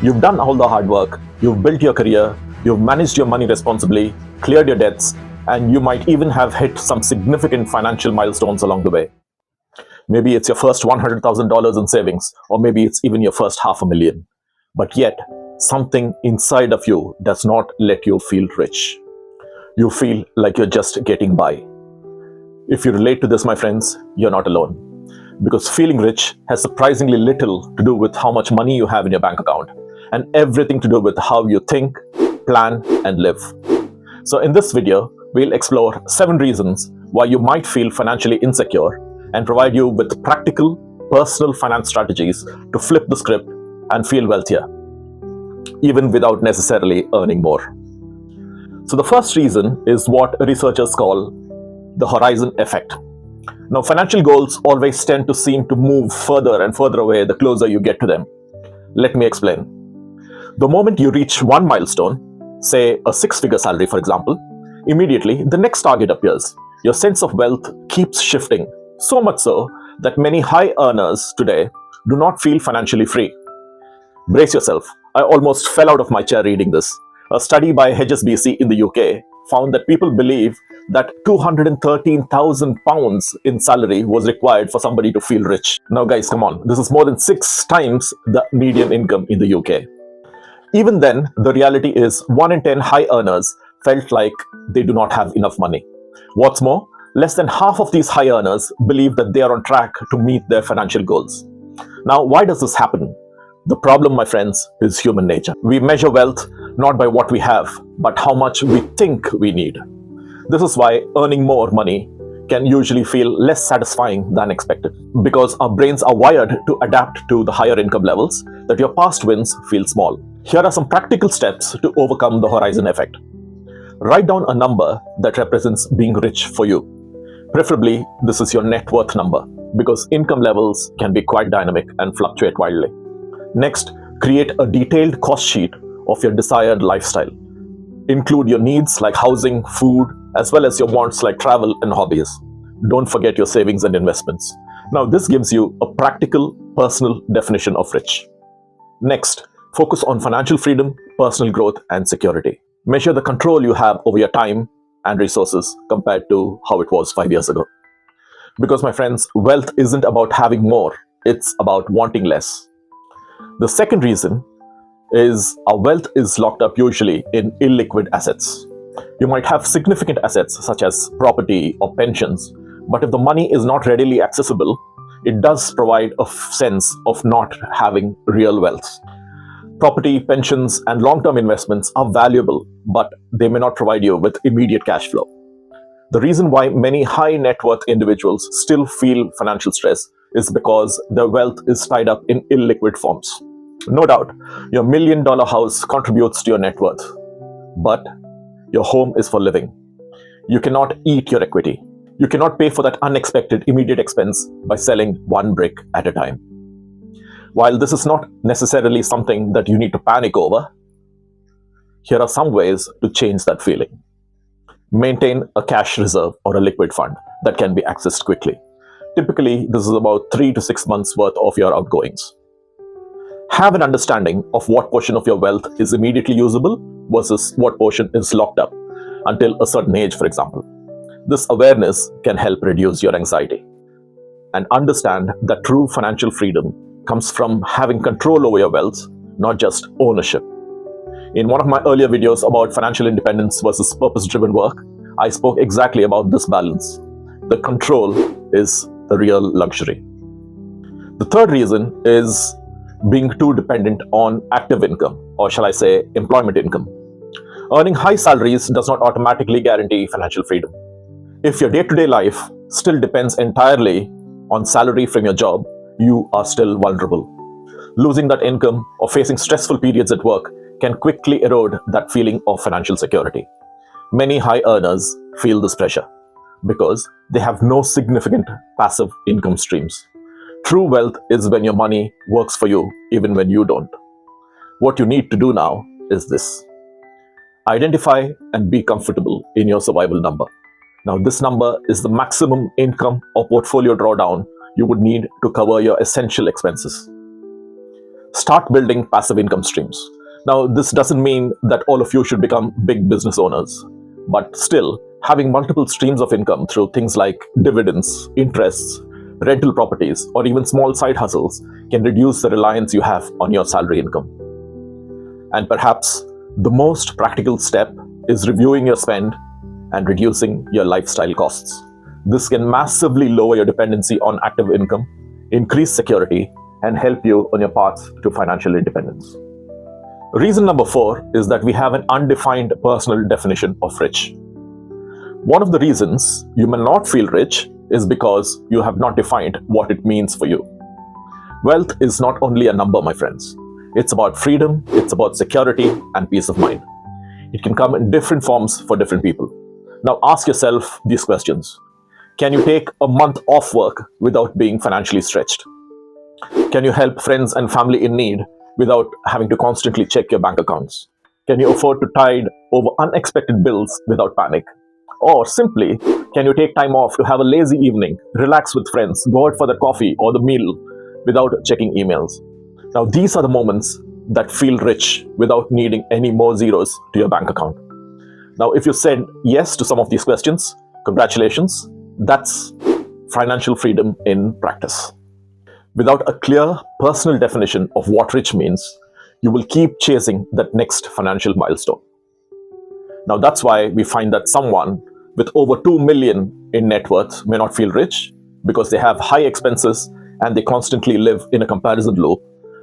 You've done all the hard work, you've built your career, you've managed your money responsibly, cleared your debts, and you might even have hit some significant financial milestones along the way. Maybe it's your first $100,000 in savings, or maybe it's even your first $500,000. But yet, something inside of you does not let you feel rich. You feel like you're just getting by. If you relate to this, my friends, you're not alone. Because feeling rich has surprisingly little to do with how much money you have in your bank account, and everything to do with how you think, plan, and live. So in this video, we'll explore 7 reasons why you might feel financially insecure and provide you with practical, personal finance strategies to flip the script and feel wealthier, even without necessarily earning more. So the first reason is what researchers call the horizon effect. Now, financial goals always tend to seem to move further and further away the closer you get to them. Let me explain. The moment you reach one milestone, say a 6-figure salary, for example, immediately the next target appears. Your sense of wealth keeps shifting, so much so that many high earners today do not feel financially free. Brace yourself. I almost fell out of my chair reading this. A study by HSBC in the UK found that people believe that £213,000 in salary was required for somebody to feel rich. Now guys, come on. This is more than 6 times the median income in the UK. Even then, the reality is 1 in 10 high earners felt like they do not have enough money. What's more, less than half of these high earners believe that they are on track to meet their financial goals. Now, why does this happen? The problem, my friends, is human nature. We measure wealth not by what we have, but how much we think we need. This is why earning more money can usually feel less satisfying than expected, because our brains are wired to adapt to the higher income levels that your past wins feel small. Here are some practical steps to overcome the horizon effect. Write down a number that represents being rich for you. Preferably, this is your net worth number, because income levels can be quite dynamic and fluctuate wildly. Next, create a detailed cost sheet of your desired lifestyle. Include your needs like housing, food, as well as your wants like travel and hobbies. Don't forget your savings and investments. Now, this gives you a practical, personal definition of rich. Next, focus on financial freedom, personal growth, and security. Measure the control you have over your time and resources compared to how it was 5 years ago. Because, my friends, wealth isn't about having more, it's about wanting less. The second reason is our wealth is locked up usually in illiquid assets. You might have significant assets such as property or pensions, but if the money is not readily accessible, it does provide a sense of not having real wealth. Property, pensions, and long-term investments are valuable, but they may not provide you with immediate cash flow. The reason why many high net worth individuals still feel financial stress is because their wealth is tied up in illiquid forms. No doubt, your $1 million house contributes to your net worth, but your home is for living. You cannot eat your equity. You cannot pay for that unexpected immediate expense by selling one brick at a time. While this is not necessarily something that you need to panic over, here are some ways to change that feeling. Maintain a cash reserve or a liquid fund that can be accessed quickly. Typically, this is about 3 to 6 months worth of your outgoings. Have an understanding of what portion of your wealth is immediately usable versus what portion is locked up until a certain age, for example. This awareness can help reduce your anxiety. And understand that true financial freedom comes from having control over your wealth, not just ownership. In one of my earlier videos about financial independence versus purpose-driven work, I spoke exactly about this balance. The control is the real luxury. The third reason is being too dependent on active income, or shall I say, employment income. Earning high salaries does not automatically guarantee financial freedom. If your day-to-day life still depends entirely on salary from your job, you are still vulnerable. Losing that income or facing stressful periods at work can quickly erode that feeling of financial security. Many high earners feel this pressure because they have no significant passive income streams. True wealth is when your money works for you even when you don't. What you need to do now is this. Identify and be comfortable in your survival number. Now, this number is the maximum income or portfolio drawdown you would need to cover your essential expenses. Start building passive income streams. Now, this doesn't mean that all of you should become big business owners, but still, having multiple streams of income through things like dividends, interests, rental properties, or even small side hustles can reduce the reliance you have on your salary income. And perhaps the most practical step is reviewing your spend and reducing your lifestyle costs. This can massively lower your dependency on active income, increase security, and help you on your path to financial independence. Reason number 4 is that we have an undefined personal definition of rich. One of the reasons you may not feel rich is because you have not defined what it means for you. Wealth is not only a number, my friends. It's about freedom, it's about security and peace of mind. It can come in different forms for different people. Now ask yourself these questions. Can you take a month off work without being financially stretched? Can you help friends and family in need without having to constantly check your bank accounts? Can you afford to tide over unexpected bills without panic? Or simply, can you take time off to have a lazy evening, relax with friends, go out for the coffee or the meal without checking emails? Now, these are the moments that feel rich without needing any more zeros to your bank account. Now, if you said yes to some of these questions, congratulations, that's financial freedom in practice. Without a clear personal definition of what rich means, you will keep chasing that next financial milestone. Now, that's why we find that someone with over 2 million in net worth may not feel rich because they have high expenses and they constantly live in a comparison loop,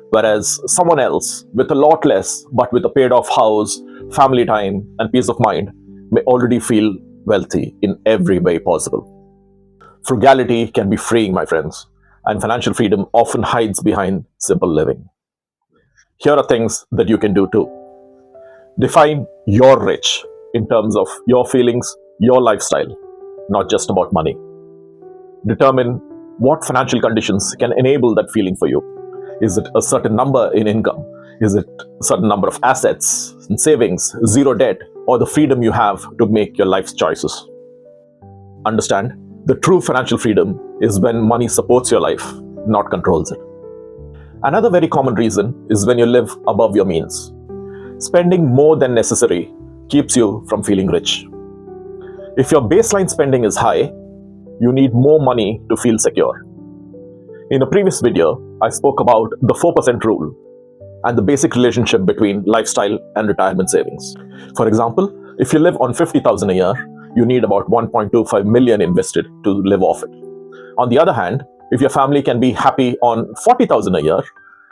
whereas someone else with a lot less but with a paid off house, family time, and peace of mind may already feel wealthy in every way possible. Frugality can be freeing, my friends, and financial freedom often hides behind simple living. Here are things that you can do too. Define your rich in terms of your feelings, your lifestyle, not just about money. Determine what financial conditions can enable that feeling for you. Is it a certain number in income? Is it a certain number of assets and savings, zero debt, or the freedom you have to make your life's choices? Understand, the true financial freedom is when money supports your life, not controls it. Another very common reason is when you live above your means. Spending more than necessary keeps you from feeling rich. If your baseline spending is high, you need more money to feel secure. In a previous video, I spoke about the 4% rule and the basic relationship between lifestyle and retirement savings. For example, if you live on 50,000 a year, you need about 1.25 million invested to live off it. On the other hand, if your family can be happy on 40,000 a year,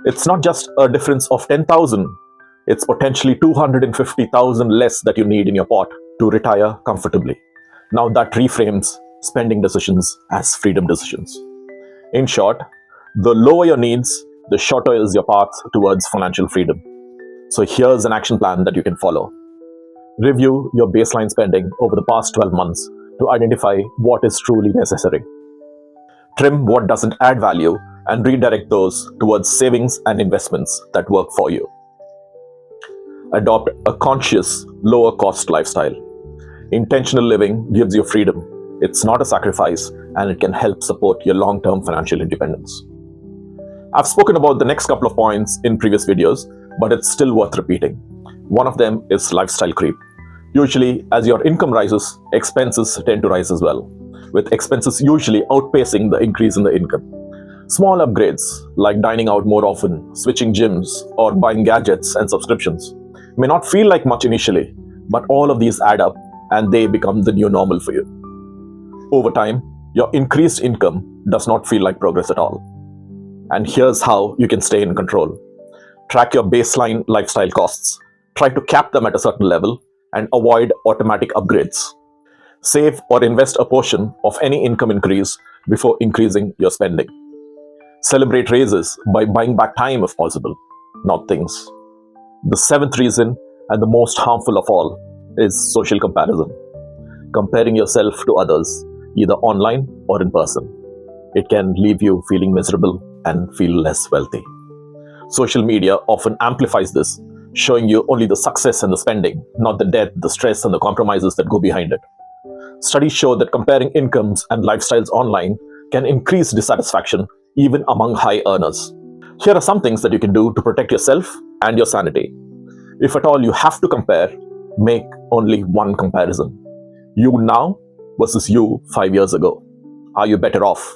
it's not just a difference of 10,000, it's potentially 250,000 less that you need in your pot to retire comfortably. Now that reframes spending decisions as freedom decisions. In short, the lower your needs, the shorter is your path towards financial freedom. So here's an action plan that you can follow. Review your baseline spending over the past 12 months to identify what is truly necessary. Trim what doesn't add value and redirect those towards savings and investments that work for you. Adopt a conscious, lower-cost lifestyle. Intentional living gives you freedom. It's not a sacrifice, and it can help support your long-term financial independence. I've spoken about the next couple of points in previous videos, but it's still worth repeating. One of them is lifestyle creep. Usually, as your income rises, expenses tend to rise as well, with expenses usually outpacing the increase in the income. Small upgrades, like dining out more often, switching gyms, or buying gadgets and subscriptions, may not feel like much initially, but all of these add up and they become the new normal for you. Over time, your increased income does not feel like progress at all. And here's how you can stay in control. Track your baseline lifestyle costs. Try to cap them at a certain level and avoid automatic upgrades. Save or invest a portion of any income increase before increasing your spending. Celebrate raises by buying back time if possible, not things. The 7th reason, and the most harmful of all, is social comparison. Comparing yourself to others, either online or in person. It can leave you feeling miserable and feel less wealthy. Social media often amplifies this, showing you only the success and the spending, not the debt, the stress, and the compromises that go behind it. Studies show that comparing incomes and lifestyles online can increase dissatisfaction even among high earners. Here are some things that you can do to protect yourself and your sanity. If at all you have to compare, make only one comparison. You now versus you 5 years ago. Are you better off?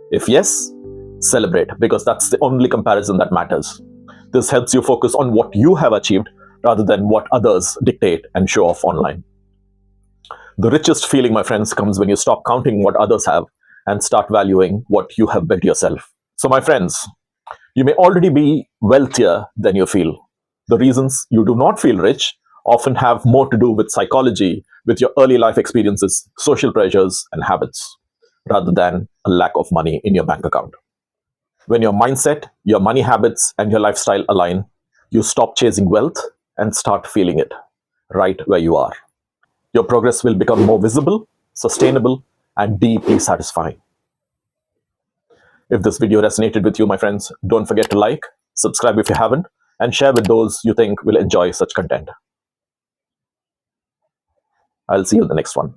If yes, celebrate, because that's the only comparison that matters. This helps you focus on what you have achieved rather than what others dictate and show off online. The richest feeling, my friends, comes when you stop counting what others have and start valuing what you have built yourself. So, my friends, you may already be wealthier than you feel. The reasons you do not feel rich often have more to do with psychology, with your early life experiences, social pressures, and habits, rather than a lack of money in your bank account. When your mindset, your money habits, and your lifestyle align, you stop chasing wealth and start feeling it right where you are. Your progress will become more visible, sustainable, and deeply satisfying. If this video resonated with you, my friends, don't forget to like, subscribe if you haven't, and share with those you think will enjoy such content. I'll see you in the next one.